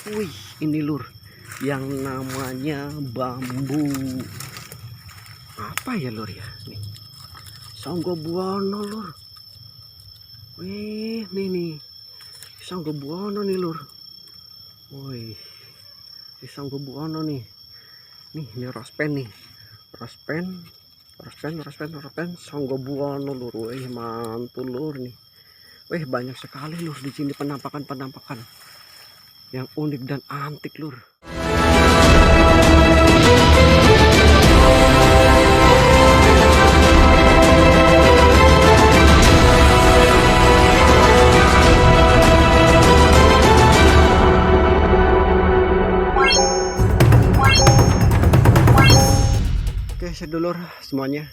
Wih, ini lur yang namanya bambu apa ya lur ya? Nih, Sanggobuana lur. Wih, nih Sanggobuana nih lur. Wih, di Sanggobuana nih. Ini rospen nih. Rospen Sanggobuana lur. Wih, mantul lur nih. Wih, banyak sekali lur di sini penampakan yang unik dan antik lur. Oke, sedulur semuanya,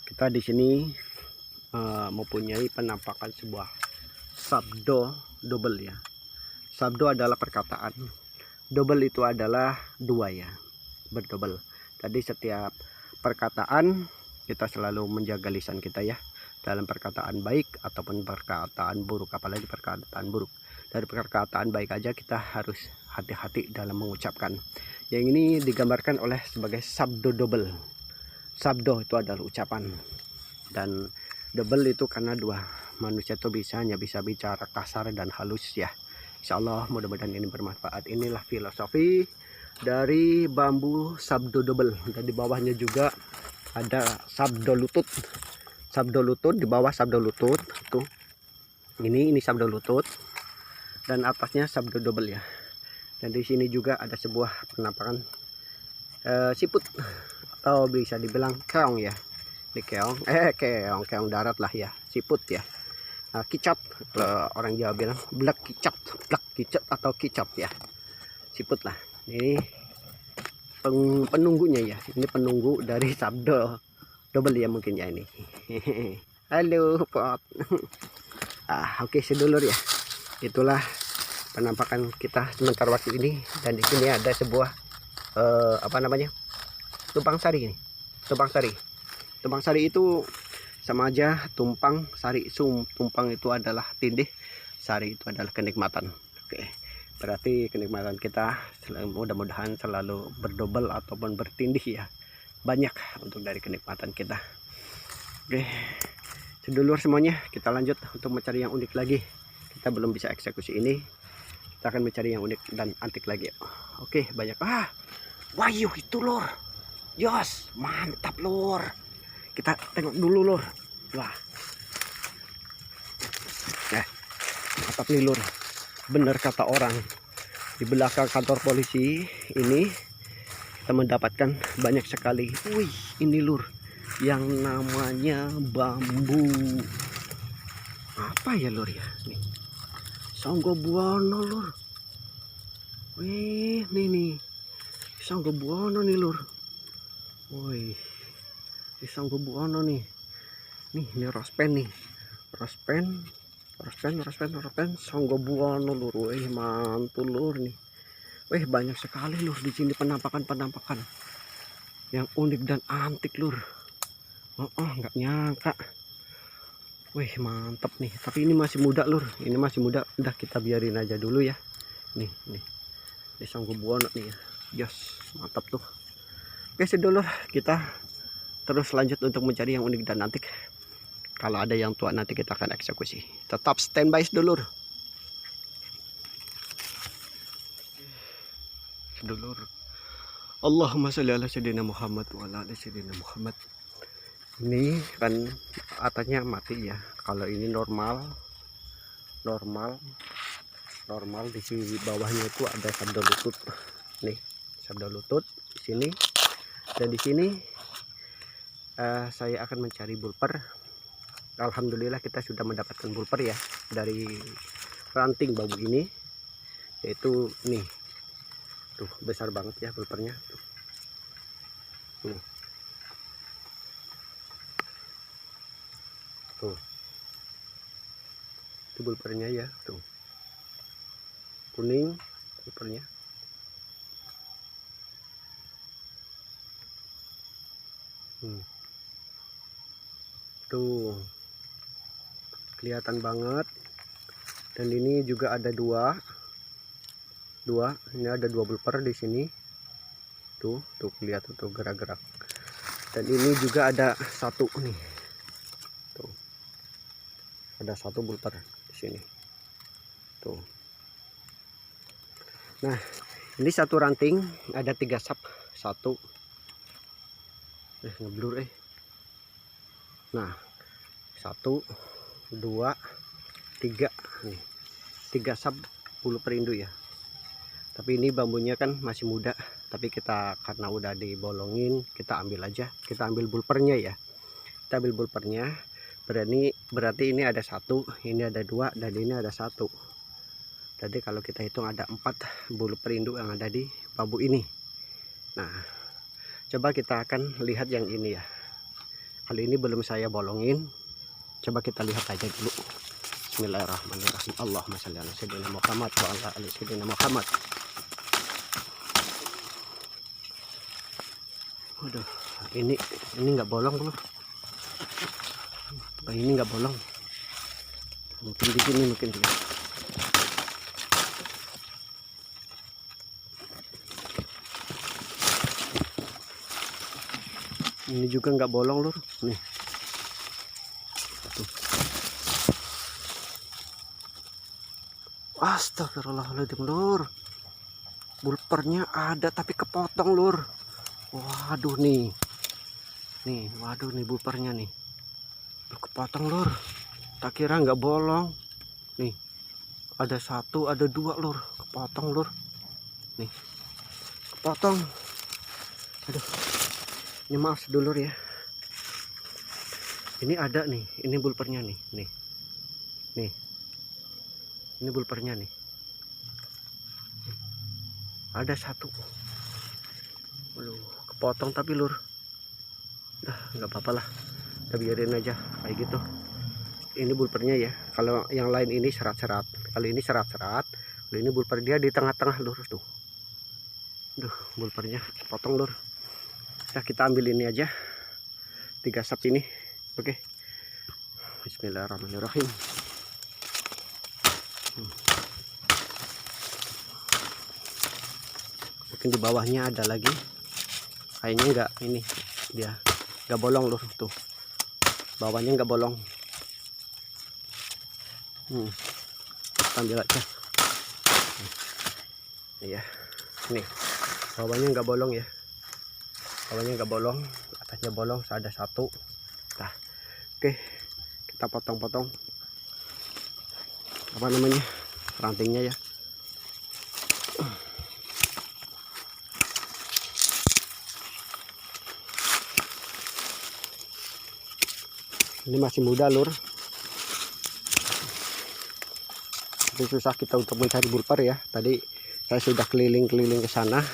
kita di sini mempunyai penampakan sebuah sabdo double ya. Sabdo adalah perkataan, double itu adalah dua ya, berdouble. Tadi setiap perkataan kita selalu menjaga lisan kita ya, dalam perkataan baik ataupun perkataan buruk, apalagi perkataan buruk. Dari perkataan baik aja kita harus hati-hati dalam mengucapkan. Yang ini digambarkan oleh sebagai sabdo double. Sabdo itu adalah ucapan, dan double itu karena dua. Manusia itu hanya bisa bicara kasar dan halus ya. Insya Allah mudah-mudahan ini bermanfaat. Inilah filosofi dari bambu sabdo double. Dan di bawahnya juga ada sabdo lutut. Sabdo lutut di bawah sabdo lutut tuh. Ini sabdo lutut dan atasnya sabdo double ya. Dan di sini juga ada sebuah penampakan siput atau bisa dibilang keong ya. Di keong darat lah ya, siput ya. Kicot, orang Jawa bilang blek kicot atau kicot ya, siput lah. Ini penunggunya ya, ini penunggu dari sabdo double ya mungkin ya ini. Halo pot. Oke sedulur ya, itulah penampakan kita sementara waktu ini. Dan di sini ada sebuah apa namanya, tumpang sari ini. Tumpang sari itu sama aja tumpang sari. Tumpang itu adalah tindih, sari itu adalah kenikmatan. Oke, berarti kenikmatan kita mudah-mudahan selalu berdobel ataupun bertindih ya, banyak untuk dari kenikmatan kita. Oke sedulur semuanya, kita lanjut untuk mencari yang unik lagi. Kita belum bisa eksekusi ini, kita akan mencari yang unik dan antik lagi. Oke, banyak. Wahyu itu lur, jos mantap lur. Kita tengok dulu lur. Wah, mantap nih lur. Bener kata orang, di belakang kantor polisi ini kita mendapatkan banyak sekali. Wih, ini lur yang namanya bambu apa ya lur ya? Nih, Sanggobuana lur. Wih, nih Sanggobuana nih lur. Wih, di Sanggobuana nih. Ini rospen nih. Rospen Sanggobuana lur. Wih, mantul lur nih. Wih, banyak sekali lur di sini penampakan yang unik dan antik lur. Nggak nyangka. Wih, mantap nih. Tapi ini masih muda lur. Ini masih muda. Udah kita biarin aja dulu ya. Nih. Di Sanggobuana nih ya. Yes, mantap tuh. Oke sedulur, kita terus lanjut untuk mencari yang unik dan antik. Kalau ada yang tua nanti kita akan eksekusi. Tetap standby sedulur. Sedulur, Allahumma sholli ala sayyidina Muhammad wa ala ali sayyidina Muhammad. Ini kan atasnya mati ya. Kalau ini normal di sini bawahnya itu ada sabdo lutut. Nih, sabdo lutut di sini. Dan di sini saya akan mencari bulper. Alhamdulillah kita sudah mendapatkan bulper ya dari ranting bambu ini, yaitu nih tuh, besar banget ya bulpernya tuh. Itu bulpernya ya tuh, kuning bulpernya. Tuh kelihatan banget. Dan ini juga ada dua dua, ini ada 2 bulper di sini tuh lihat tuh gerak-gerak. Dan ini juga ada satu nih tuh, ada 1 bulper di sini tuh. Nah ini satu ranting ada 3 sap, satu ngeblur nah 1 2 3 nih, 3 sap bulu perindu ya. Tapi ini bambunya kan masih muda, tapi kita karena udah dibolongin kita ambil aja, kita ambil bulpernya ya, kita ambil bulpernya. Berarti ini ada 1, ini ada 2, dan ini ada 1. Jadi kalau kita hitung ada 4 bulu perindu yang ada di bambu ini. Nah coba kita akan lihat yang ini ya. Kali ini belum saya bolongin, coba kita lihat aja dulu. Bismillahirrahmanirrahim. Allahumma shalli ala sayyidina Muhammad wa ala ali sayyidina Muhammad. Waduh, ini nggak bolong loh. Ini nggak bolong. Mungkin di sini, mungkin di sini. Ini juga nggak bolong lur. Nih. Tuh. Astagfirullahaladzim lur. Bulpernya ada tapi kepotong lur. Waduh nih. Waduh nih bulpernya nih. Kepotong lur. Tak kira nggak bolong. Nih. Ada 1, ada 2 lur. Kepotong lur. Nih. Kepotong. Aduh. Ini maaf sedulur ya. Ini ada nih. Ini bulpernya nih. Nih. Ini bulpernya nih. Ada 1. Waduh, kepotong tapi lur. Dah nggak apa-apa lah, kita biarin aja kayak gitu. Ini bulpernya ya. Kalau yang lain ini serat-serat, kalau ini serat-serat, kalau ini bulper dia di tengah-tengah lur tuh. Duh, bulpernya potong lur. Nah kita ambil ini aja 3 sap ini. Oke. Bismillahirrahmanirrahim. Mungkin di bawahnya ada lagi. Kayaknya enggak, ini dia enggak bolong lur tuh. Bawahnya enggak bolong. Ambil aja. Iya. Nih. Bawahnya enggak bolong ya. Bawahnya enggak bolong, atasnya bolong, ada 1. Nah. Oke. Kita potong-potong apa namanya? Rantingnya ya. Ini masih muda lur. Tapi susah kita untuk mencari bulper ya. Tadi saya sudah keliling-keliling ke sana.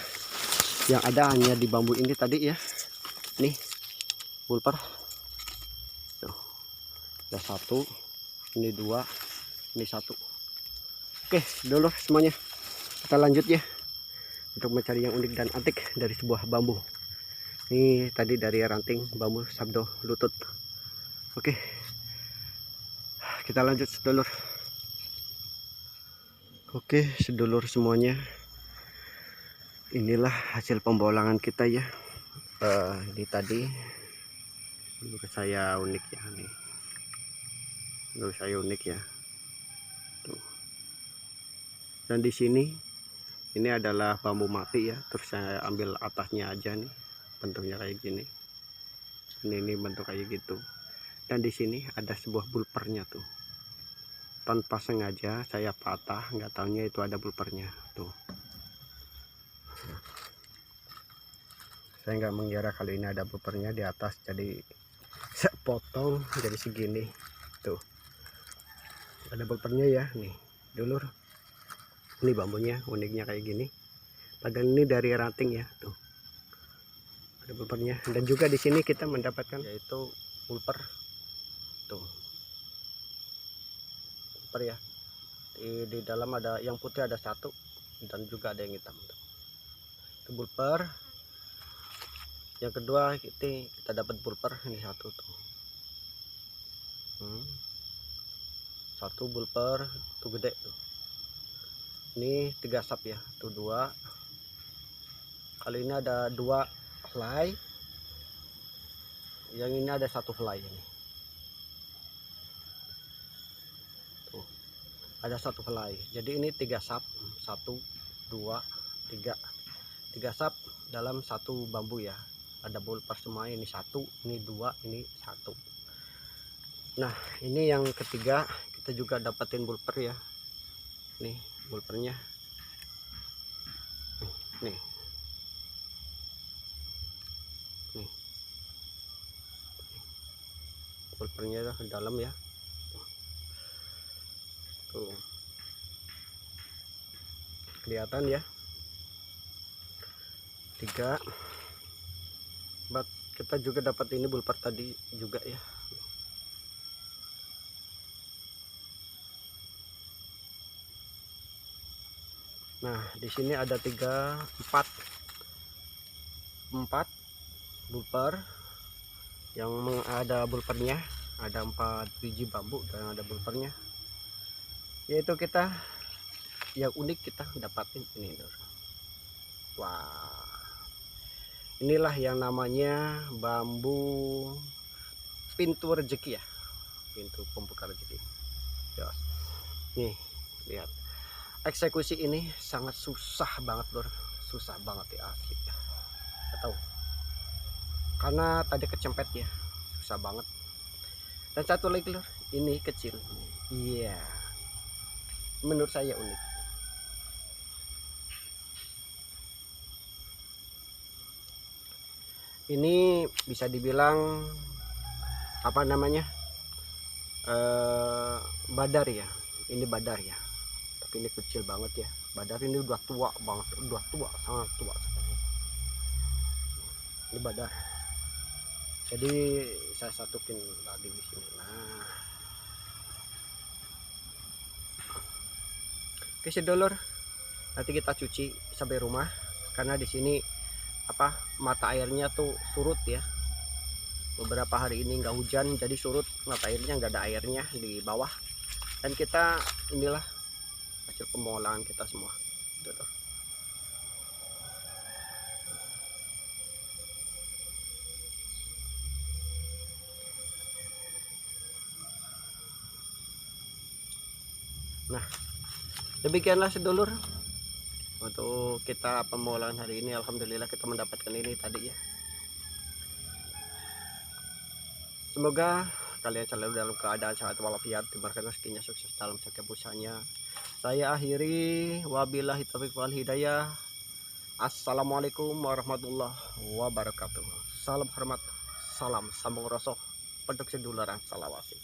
Yang ada hanya di bambu ini tadi ya. Nih bulper. Tuh. Ada 1, ini 2, ini 1. Oke, dulu semuanya. Kita lanjut ya. Untuk mencari yang unik dan antik dari sebuah bambu. Ini tadi dari ranting bambu sabdo lutut. Oke, kita lanjut sedulur. Oke sedulur semuanya, inilah hasil pembolangan kita ya. Ini tadi menurut saya unik ya nih. Menurut saya unik ya. Tuh. Dan di sini ini adalah bambu mati ya. Terus saya ambil atasnya aja nih, bentuknya kayak gini. Ini bentuk kayak gitu. Dan di sini ada sebuah bulpernya tuh. Tanpa sengaja saya patah, nggak taunya itu ada bulpernya tuh. Saya nggak mengira kalau ini ada bulpernya di atas, jadi saya potong jadi segini tuh. Ada bulpernya ya nih dulur. Ini bambunya uniknya kayak gini. Padahal ini dari ranting ya tuh. Ada bulpernya. Dan juga di sini kita mendapatkan yaitu bulper tuh. Bulper ya. Di dalam ada yang putih ada 1 dan juga ada yang hitam. Itu bulper. Yang kedua kita dapat bulper ini 1 tuh. 1 bulper tuh gede tuh. Ini 3 sap ya, tuh 2. Kali ini ada 2 fly, yang ini ada 1 fly ini. Tuh, ada 1 fly. Jadi ini 3 sap, 1 2 3. 3 sap dalam 1 bambu ya. Ada bulper semua, ini 1, ini 2, ini 1. Nah, ini yang ketiga, kita juga dapatin bulper ya. Nih, bulpernya. Nih. Nih. Bulpernya ke dalam ya. Tuh. Kelihatan ya. 3. Kita juga dapat ini bulper tadi juga ya. Nah, di sini ada 4 bulper yang ada bulpernya, ada 4 biji bambu dan ada bulpernya. Yaitu kita yang unik kita dapatin ini. Wah, inilah yang namanya bambu pintu rezeki ya, pintu pembuka rezeki. Nih, lihat. Eksekusi ini sangat susah banget lor, susah banget ya asli ya. Tahu karena tadi kecempet ya, susah banget. Dan satu lagi lor, ini kecil. Iya, menurut saya unik. Ini bisa dibilang apa namanya, badar ya. Ini badar ya, tapi ini kecil banget ya. Badar ini udah tua banget, udah tua, sangat tua sekali. Ini badar. Jadi saya satukin tadi di sini. Nah, oke sedulur, nanti kita cuci sampai rumah karena di sini apa mata airnya tuh surut ya. Beberapa hari ini nggak hujan, jadi surut mata airnya, nggak ada airnya di bawah. Dan kita inilah hasil pengolahan kita semua. Tuh. Nah, demikianlah sedulur untuk kita pengolahan hari ini. Alhamdulillah kita mendapatkan ini tadi ya. Semoga kalian selalu dalam keadaan sehat walafiat, diberikan rezekinya sukses dalam setiap usahanya. Saya akhiri, wabillahi taufiq wal hidayah. Assalamualaikum warahmatullahi wabarakatuh. Salam hormat, salam sambung rasa, penduk seduluran salawasi.